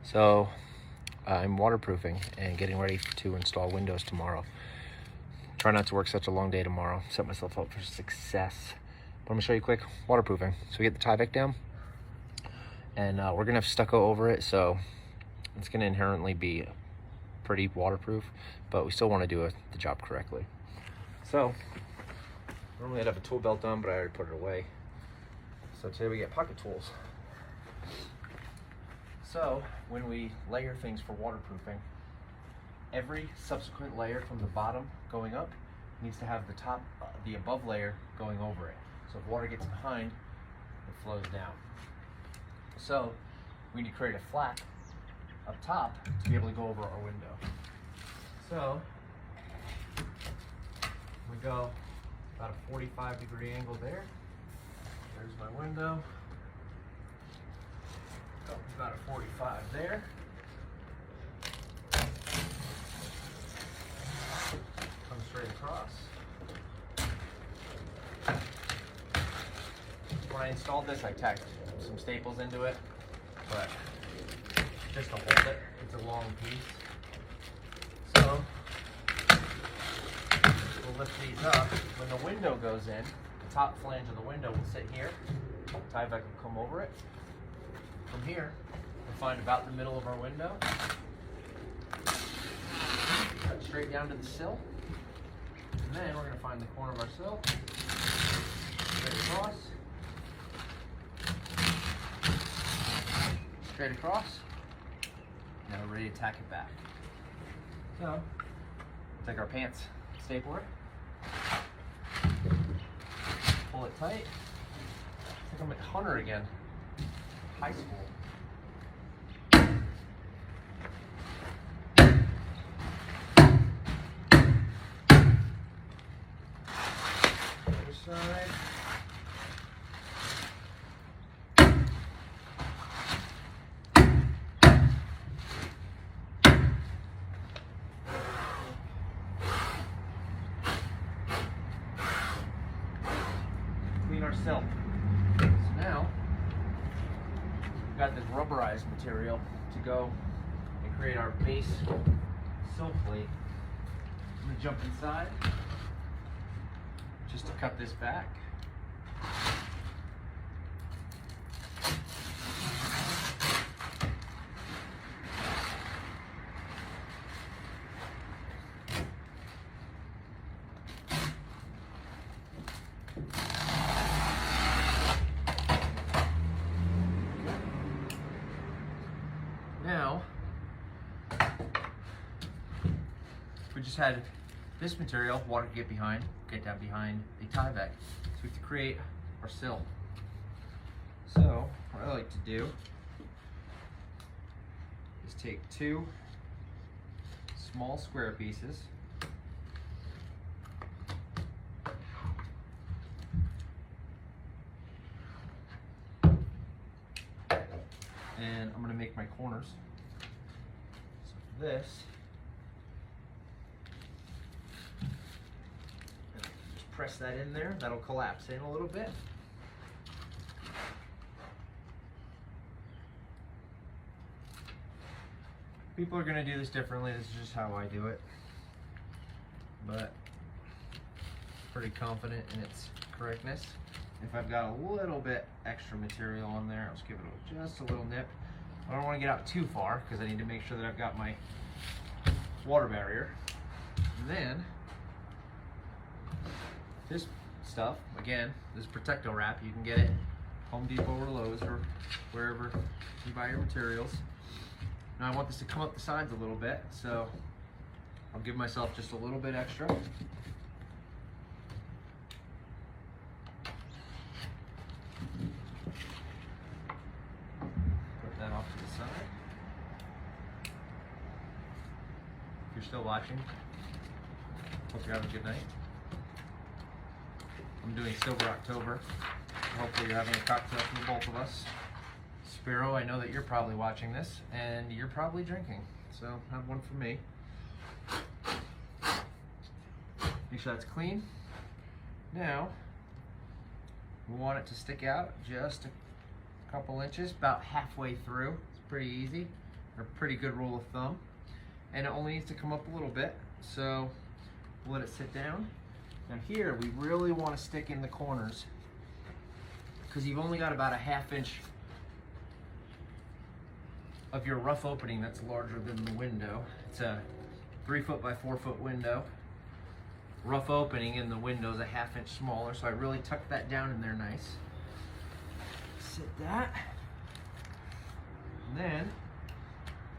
So I'm waterproofing and getting ready to install windows tomorrow. Try not to work such a long day tomorrow. Set myself up for success. But I'm gonna show you quick waterproofing. So we get the Tyvek down, and we're gonna have stucco over it, so it's gonna inherently be pretty waterproof, but we still want to do the job correctly. So normally I'd have a tool belt on, but I already put it away. So today we get pocket tools. So when we layer things for waterproofing, every subsequent layer from the bottom going up needs to have the above layer going over it. So if water gets behind, it flows down. So we need to create a flap up top to be able to go over our window. So we go about a 45-degree angle there. There's my window. Go about a 45 there. Come straight across. When I installed this, I tacked some staples into it, but just to hold it, it's a long piece. So we'll lift these up. When the window goes in, the top flange of the window will sit here. Tyvek will come over it. From here, we'll find about the middle of our window. Cut straight down to the sill. And then we're going to find the corner of our sill. Straight across. Straight across. Now we're ready to tack it back. So, we'll take our pants stapler. Pull it tight. I think I'm at Hunter again. High school. Other side. Clean our sill. So now we've got this rubberized material to go and create our base sill plate. I'm gonna jump inside just to cut this back. Now, we just had this material, water get down behind the Tyvek. So we have to create our sill. So what I like to do is take two small square pieces, and I'm going to make my corners. So for this, just press that in there. That'll collapse in a little bit. People are going to do this differently. This is just how I do it, but pretty confident in its correctness. If I've got a little bit extra material on there, I'll just give it just a little nip. I don't want to get out too far because I need to make sure that I've got my water barrier. And then this stuff, again, this Proteto Wrap, you can get it Home Depot or Lowe's or wherever you buy your materials. Now I want this to come up the sides a little bit, so I'll give myself just a little bit extra. Put that off to the side. If you're still watching, hope you're having a good night. I'm doing Silver October. Hopefully you're having a cocktail for the both of us. Sparrow, I know that you're probably watching this and you're probably drinking, so have one for me. Make sure that's clean. Now, we want it to stick out just a couple inches, about halfway through. It's pretty easy. a pretty good rule of thumb. And it only needs to come up a little bit, so we'll let it sit down. Now here, we really want to stick in the corners because you've only got about a 1/2 inch of your rough opening that's larger than the window. It's a 3 foot by 4 foot window. Rough opening in the window is a 1/2 inch smaller, so I really tucked that down in there nice. Sit that. And then,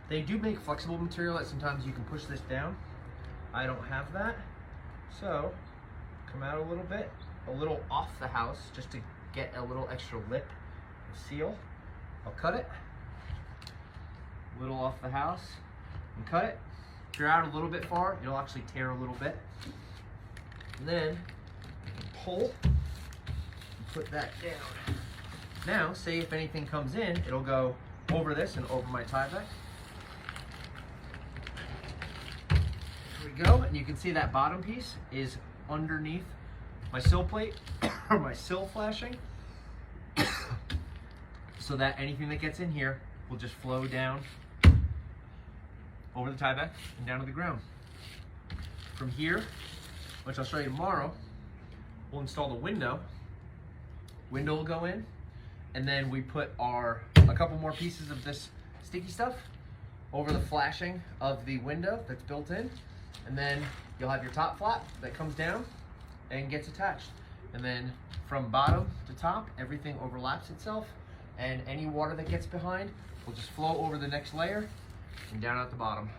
they do make flexible material that sometimes you can push this down. I don't have that. So, come out a little off the house, just to get a little extra lip of seal. I'll cut it. A little off the house and cut it. If you're out a little bit far, it'll actually tear a little bit. And then pull and put that down. Now, say if anything comes in, it'll go over this and over my Tyvek. Here we go, and you can see that bottom piece is underneath my sill plate or my sill flashing, so that anything that gets in here will just flow down over the Tyvek and down to the ground. From here, which I'll show you tomorrow, we'll install the window. Window will go in, and then we put a couple more pieces of this sticky stuff over the flashing of the window that's built in, and then you'll have your top flap that comes down and gets attached. And then from bottom to top, everything overlaps itself, and any water that gets behind will just flow over the next layer and down at the bottom.